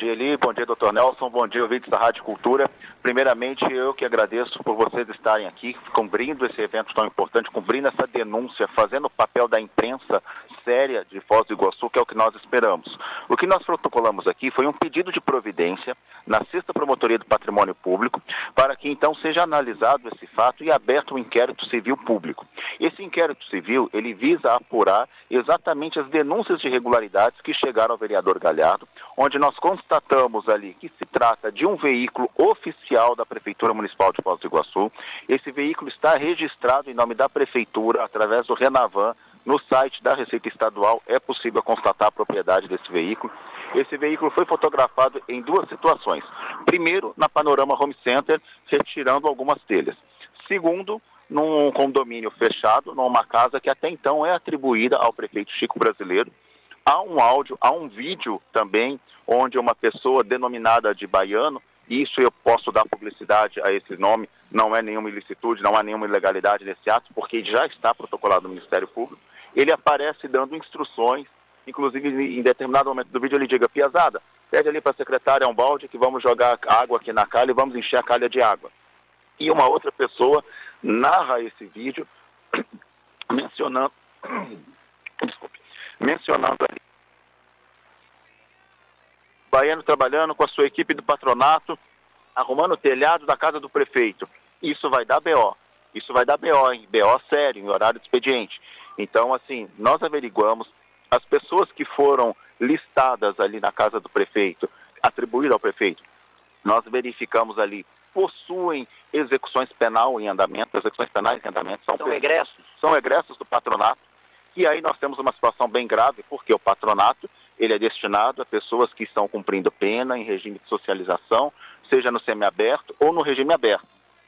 dia, Eli, bom dia, doutor Nelson, bom dia, ouvintes da Rádio Cultura. Primeiramente, eu que agradeço por vocês estarem aqui, cumprindo esse evento tão importante, cumprindo essa denúncia, fazendo o papel da imprensa séria de Foz do Iguaçu, que é o que nós esperamos. O que nós protocolamos aqui foi um pedido de providência na 6ª Promotoria do Patrimônio Público, para que então seja analisado esse fato e aberto um inquérito civil público. Esse inquérito civil, ele visa apurar exatamente as denúncias de irregularidades que chegaram ao vereador Galhardo, onde nós constatamos ali que se trata de um veículo oficial da Prefeitura Municipal de Foz do Iguaçu. Esse veículo está registrado em nome da Prefeitura, através do Renavan. No site da Receita Estadual é possível constatar a propriedade desse veículo. Esse veículo foi fotografado em 2 situações. Primeiro, na Panorama Home Center, retirando algumas telhas. Segundo, num condomínio fechado, numa casa que até então é atribuída ao prefeito Chico Brasileiro. Há um áudio, há um vídeo também, onde uma pessoa denominada de Baiano, e isso eu posso dar publicidade a esse nome, não é nenhuma ilicitude, não há nenhuma ilegalidade nesse ato, porque já está protocolado no Ministério Público. Ele aparece dando instruções, inclusive em determinado momento do vídeo ele diga: Piazada, pede ali para a secretária um balde que vamos jogar água aqui na calha e vamos encher a calha de água. E uma outra pessoa narra esse vídeo mencionando ali Baiano trabalhando com a sua equipe do patronato, arrumando o telhado da casa do prefeito. Isso vai dar BO. Isso vai dar BO, hein? BO sério, em horário de expediente. Então, assim, nós averiguamos as pessoas que foram listadas ali na casa do prefeito, atribuídas ao prefeito. Nós verificamos ali, possuem execuções penais em andamento, são egressos. São egressos do patronato. E aí nós temos uma situação bem grave, porque o patronato, ele é destinado a pessoas que estão cumprindo pena em regime de socialização, seja no semiaberto ou no regime aberto.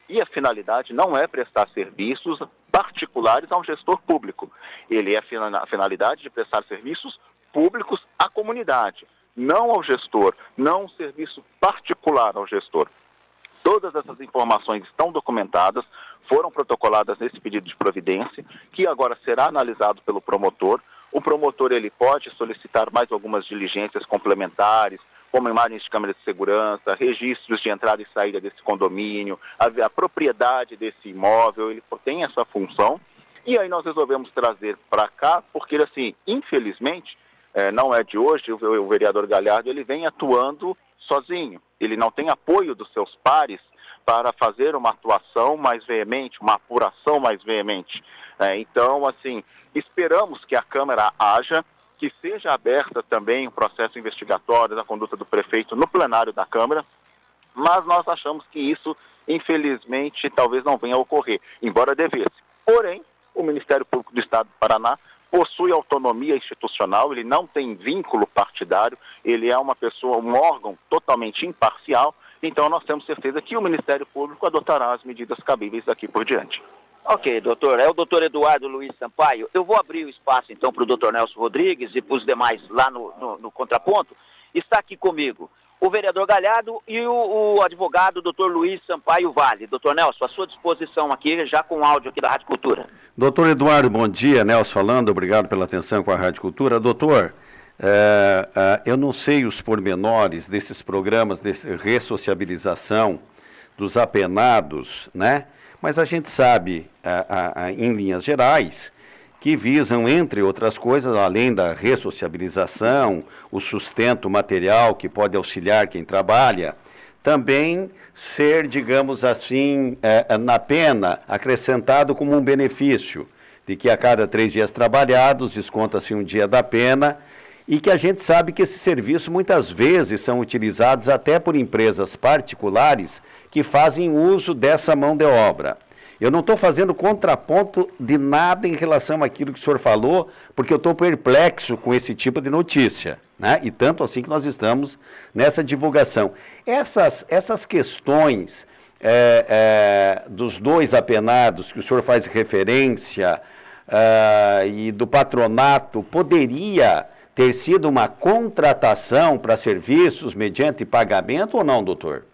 E a finalidade não é prestar serviços particulares a um gestor público. Ele é a finalidade de prestar serviços públicos à comunidade, não ao gestor, não um serviço particular ao gestor. Todas essas informações estão documentadas, foram protocoladas nesse pedido de providência, que agora será analisado pelo promotor. O promotor, ele pode solicitar mais algumas diligências complementares, como imagens de câmeras de segurança, registros de entrada e saída desse condomínio, a propriedade desse imóvel, ele tem essa função. E aí nós resolvemos trazer para cá, porque assim, infelizmente, não é de hoje, o vereador Galhardo, ele vem atuando sozinho. Ele não tem apoio dos seus pares para fazer uma atuação mais veemente, uma apuração mais veemente. Então, assim, esperamos que a Câmara haja, que seja aberta também o processo investigatório da conduta do prefeito no plenário da Câmara, mas nós achamos que isso, infelizmente, talvez não venha a ocorrer, embora devesse. Porém, o Ministério Público do Estado do Paraná possui autonomia institucional, ele não tem vínculo partidário, ele é uma pessoa, um órgão totalmente imparcial, então nós temos certeza que o Ministério Público adotará as medidas cabíveis daqui por diante. Ok, doutor. É o doutor Eduardo Luiz Sampaio. Eu vou abrir o espaço, então, para o doutor Nelson Rodrigues e para os demais lá no contraponto. Está aqui comigo o vereador Galhardo e o advogado doutor Luiz Sampaio Vale. Doutor Nelson, à sua disposição aqui, já com o áudio aqui da Rádio Cultura. Doutor Eduardo, bom dia. Nelson falando, obrigado pela atenção com a Rádio Cultura. Doutor, eu não sei os pormenores desses programas de ressociabilização dos apenados, né? Mas a gente sabe, em linhas gerais, que visam, entre outras coisas, além da ressociabilização, o sustento material que pode auxiliar quem trabalha, também ser, digamos assim, na pena, acrescentado como um benefício, de que a cada 3 dias trabalhados desconta-se um dia da pena, e que a gente sabe que esse serviço muitas vezes são utilizados até por empresas particulares que fazem uso dessa mão de obra. Eu não estou fazendo contraponto de nada em relação àquilo que o senhor falou, porque eu estou perplexo com esse tipo de notícia, né? E tanto assim que nós estamos nessa divulgação. Essas questões dos 2 apenados que o senhor faz referência e do patronato, poderia ter sido uma contratação para serviços mediante pagamento ou não, doutor?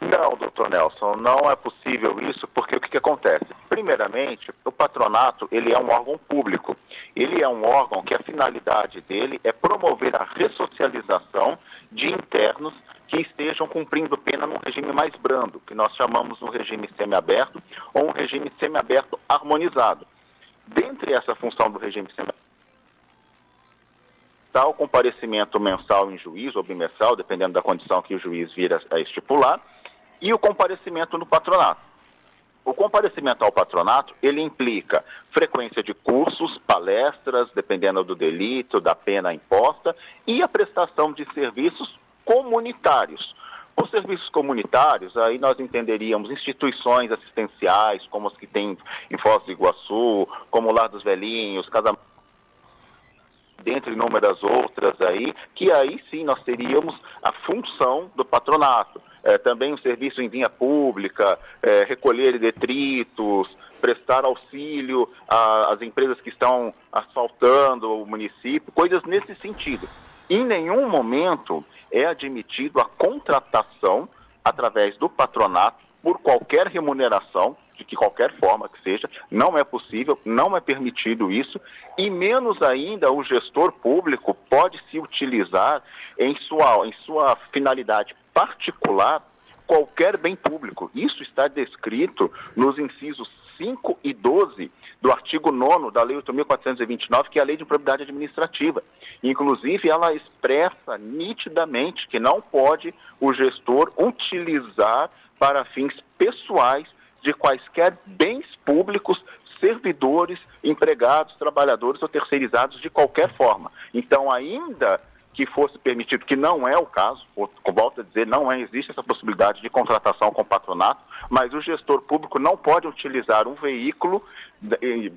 Não, doutor Nelson, não é possível isso, porque o que acontece? Primeiramente, o patronato, ele é um órgão público. Ele é um órgão que a finalidade dele é promover a ressocialização de internos que estejam cumprindo pena num regime mais brando, que nós chamamos um regime semiaberto ou um regime semiaberto harmonizado. Dentre essa função do regime semiaberto, está o comparecimento mensal em juízo ou bimestral, dependendo da condição que o juiz vir a estipular, e o comparecimento no patronato. O comparecimento ao patronato, ele implica frequência de cursos, palestras, dependendo do delito, da pena imposta, e a prestação de serviços comunitários. Os serviços comunitários, aí nós entenderíamos instituições assistenciais, como as que tem em Foz do Iguaçu, como o Lar dos Velhinhos, casamentos, dentre inúmeras outras aí, que aí sim nós teríamos a função do patronato. Também o serviço em vinha pública, recolher detritos, prestar auxílio às empresas que estão asfaltando o município, coisas nesse sentido. Em nenhum momento é admitido a contratação através do patronato por qualquer remuneração, de que qualquer forma que seja, não é possível, não é permitido isso, e menos ainda o gestor público pode se utilizar em sua finalidade particular qualquer bem público. Isso está descrito nos incisos 5 e 12 do artigo 9º da Lei 8.429, que é a Lei de Improbidade Administrativa. Inclusive, ela expressa nitidamente que não pode o gestor utilizar para fins pessoais de quaisquer bens públicos, servidores, empregados, trabalhadores ou terceirizados de qualquer forma. Então, ainda que fosse permitido, que não é o caso, volto a dizer, não existe essa possibilidade de contratação com patronato, mas o gestor público não pode utilizar um veículo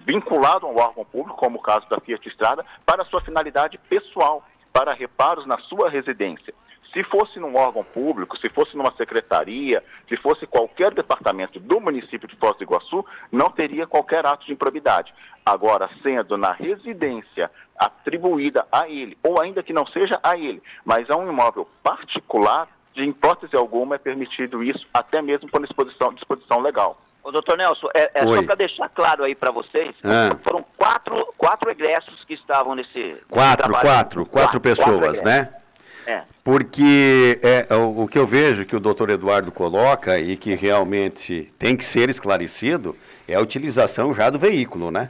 vinculado a um órgão público, como o caso da Fiat Estrada, para sua finalidade pessoal, para reparos na sua residência. Se fosse num órgão público, se fosse numa secretaria, se fosse qualquer departamento do município de Foz do Iguaçu, não teria qualquer ato de improbidade. Agora, sendo na residência atribuída a ele, ou ainda que não seja a ele, mas a um imóvel particular, de hipótese alguma é permitido isso, até mesmo por disposição legal. Ô, doutor Nelson, só para deixar claro aí para vocês, foram quatro egressos que estavam nesse Quatro pessoas, né? Porque o que eu vejo que o doutor Eduardo coloca e que realmente tem que ser esclarecido é a utilização já do veículo, né?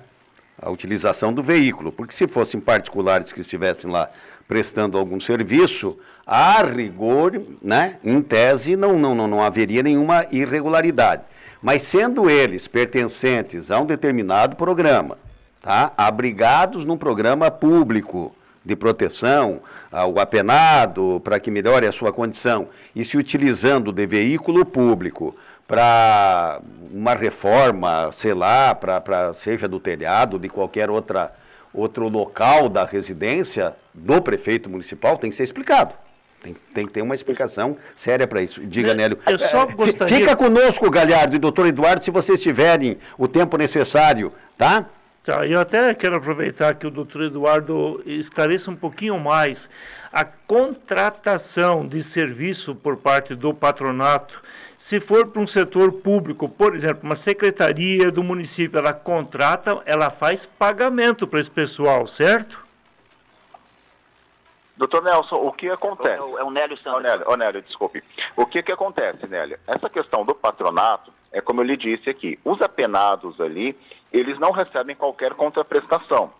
A utilização do veículo, porque se fossem particulares que estivessem lá prestando algum serviço, a rigor, né, em tese, não haveria nenhuma irregularidade. Mas sendo eles pertencentes a um determinado programa, tá, abrigados num programa público de proteção ao apenado, para que melhore a sua condição, e se utilizando de veículo público para uma reforma, sei lá, seja do telhado, de qualquer outro local da residência do prefeito municipal, tem que ser explicado. Tem que ter uma explicação séria para isso. Diga, Nélio. Eu só gostaria... Fica conosco, Galhardo e doutor Eduardo, se vocês tiverem o tempo necessário, tá? Tá, eu até quero aproveitar que o doutor Eduardo esclareça um pouquinho mais a contratação de serviço por parte do patronato. Se for para um setor público, por exemplo, uma secretaria do município, ela contrata, ela faz pagamento para esse pessoal, certo? Doutor Nelson, o que acontece? É o Nélio Santos. Nélio, desculpe. O que acontece, Nélio? Essa questão do patronato, é como eu lhe disse aqui, os apenados ali, eles não recebem qualquer contraprestação.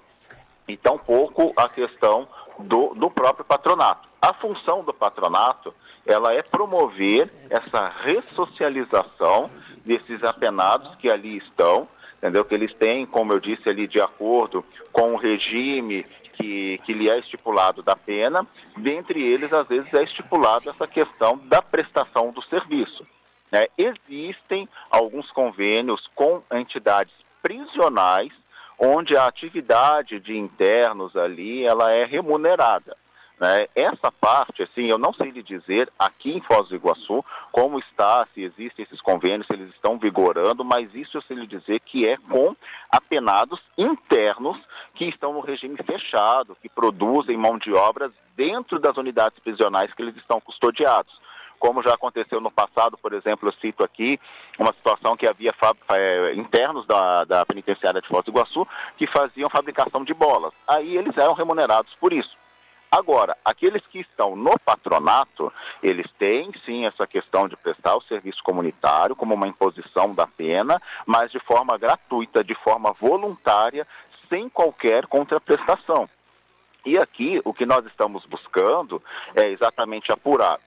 E tampouco a questão do próprio patronato. A função do patronato, ela é promover essa ressocialização desses apenados que ali estão, entendeu? Que eles têm, como eu disse ali, de acordo com o regime que lhe é estipulado da pena, dentre eles, às vezes, é estipulado essa questão da prestação do serviço. Existem alguns convênios com entidades prisionais, onde a atividade de internos ali, ela é remunerada. Essa parte, assim, eu não sei lhe dizer aqui em Foz do Iguaçu como está, se existem esses convênios, se eles estão vigorando, mas isso eu sei lhe dizer que é com apenados internos que estão no regime fechado, que produzem mão de obras dentro das unidades prisionais que eles estão custodiados. Como já aconteceu no passado, por exemplo, eu cito aqui uma situação que havia internos da penitenciária de Foz do Iguaçu que faziam fabricação de bolas. Aí eles eram remunerados por isso. Agora, aqueles que estão no patronato, eles têm sim essa questão de prestar o serviço comunitário como uma imposição da pena, mas de forma gratuita, de forma voluntária, sem qualquer contraprestação. E aqui o que nós estamos buscando é exatamente apurar,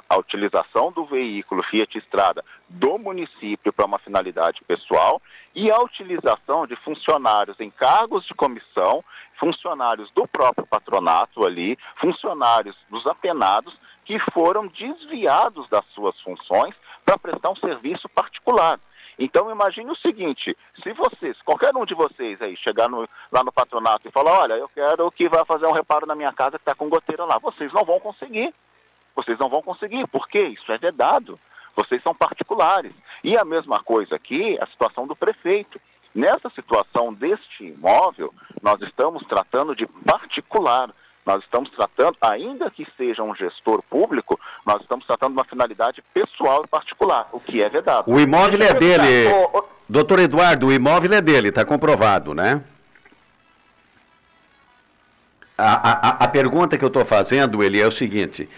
a utilização do veículo Fiat Strada do município para uma finalidade pessoal e a utilização de funcionários em cargos de comissão, funcionários do próprio patronato ali, funcionários dos apenados que foram desviados das suas funções para prestar um serviço particular. Então imagine o seguinte, se qualquer um de vocês aí chegar lá no patronato e falar, olha, eu quero que vá fazer um reparo na minha casa que está com goteira lá, vocês não vão conseguir. Por quê? Isso é vedado. Vocês são particulares. E a mesma coisa aqui, a situação do prefeito. Nessa situação deste imóvel, nós estamos tratando de particular. Nós estamos tratando, ainda que seja um gestor público, nós estamos tratando de uma finalidade pessoal e particular, o que é vedado. O imóvel é dele, doutor Eduardo, o imóvel é dele, está comprovado, né? A pergunta que eu estou fazendo, ele é o seguinte,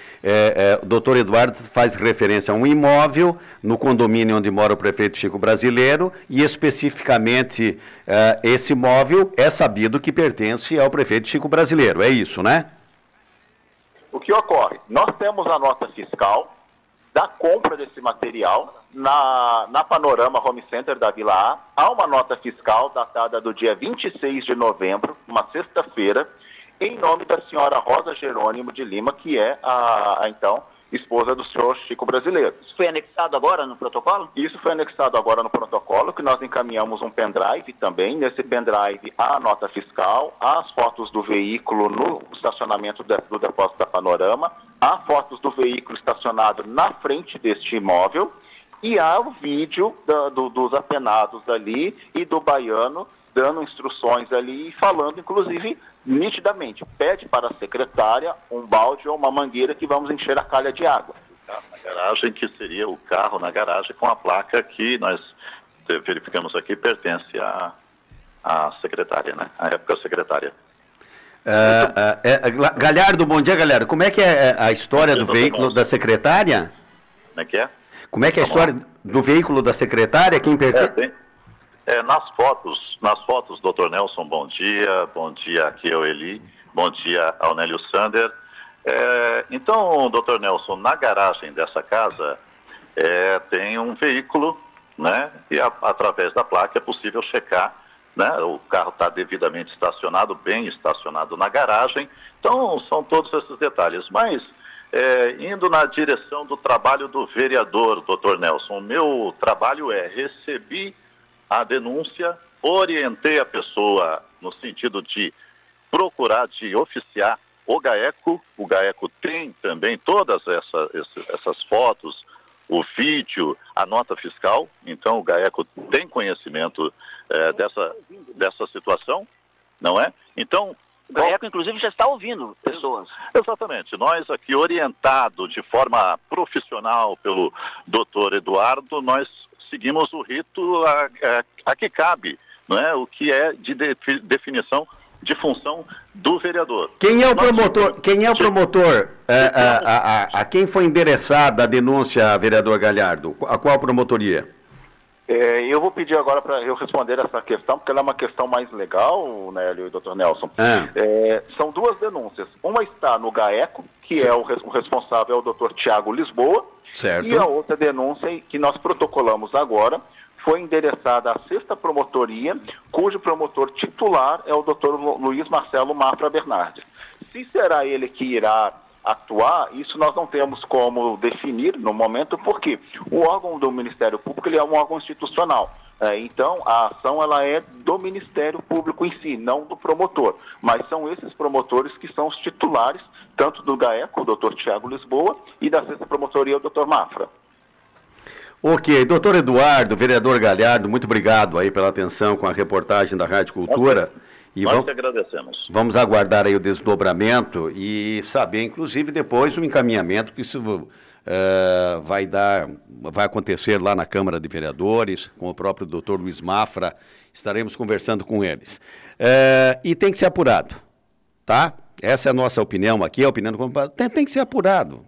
o doutor Eduardo faz referência a um imóvel no condomínio onde mora o prefeito Chico Brasileiro e especificamente esse imóvel é sabido que pertence ao prefeito Chico Brasileiro, é isso, né? O que ocorre? Nós temos a nota fiscal da compra desse material na Panorama Home Center da Vila A. Há uma nota fiscal datada do dia 26 de novembro, uma sexta-feira, em nome da senhora Rosa Jerônimo de Lima, que é então, esposa do senhor Chico Brasileiro. Isso foi anexado agora no protocolo? Isso foi anexado agora no protocolo, que nós encaminhamos um pendrive também. Nesse pendrive há a nota fiscal, há as fotos do veículo no estacionamento do depósito da Panorama, há fotos do veículo estacionado na frente deste imóvel e há o vídeo dos apenados ali e do baiano dando instruções ali e falando, inclusive, nitidamente, pede para a secretária um balde ou uma mangueira que vamos encher a calha de água. Na garagem, que seria o carro na garagem com a placa que nós verificamos aqui pertence à secretária, né? À época secretária. Galhardo, bom dia, Galhardo. Como é que é a história do veículo da secretária? Como é que é? Como é que é a história do veículo da secretária? Quem pertence? Nas fotos, doutor Nelson, bom dia aqui ao Eli, bom dia ao Nélio Sander. Então, doutor Nelson, na garagem dessa casa tem um veículo, né, e através da placa é possível checar, né, o carro está devidamente estacionado, bem estacionado na garagem, então são todos esses detalhes, mas indo na direção do trabalho do vereador, doutor Nelson, o meu trabalho recebi a denúncia, orientei a pessoa no sentido de procurar, de oficiar o GAECO. O GAECO tem também todas essas fotos, o vídeo, a nota fiscal. Então, o GAECO tem conhecimento dessa situação, não é? Então, o GAECO, inclusive, já está ouvindo pessoas. Exatamente. Nós aqui, orientado de forma profissional pelo doutor Eduardo, nós seguimos o rito a que cabe, não é? O que é de definição de função do vereador. Quem é o promotor? Quem é o promotor? A quem foi endereçada a denúncia, vereador Galhardo? A qual promotoria? Eu vou pedir agora para eu responder essa questão, porque ela é uma questão mais legal, Nélio e doutor Nelson. São duas denúncias. Uma está no GAECO, que é o responsável é o doutor Tiago Lisboa, certo. E a outra denúncia que nós protocolamos agora foi endereçada à 6ª Promotoria, cujo promotor titular é o doutor Luiz Marcelo Mafra Bernardes. Se será ele que irá atuar, isso nós não temos como definir no momento, porque o órgão do Ministério Público ele é um órgão institucional. Então, a ação ela é do Ministério Público em si, não do promotor. Mas são esses promotores que são os titulares, tanto do GAECO, o doutor Tiago Lisboa, e da 6ª Promotoria, o doutor Mafra. Ok, doutor Eduardo, vereador Galhardo, muito obrigado aí pela atenção com a reportagem da Rádio Cultura. Nós te agradecemos. Vamos aguardar aí o desdobramento e saber, inclusive, depois o encaminhamento que isso vai acontecer lá na Câmara de Vereadores, com o próprio doutor Luiz Mafra, estaremos conversando com eles. E tem que ser apurado, tá? Essa é a nossa opinião aqui, a opinião do tem que ser apurado.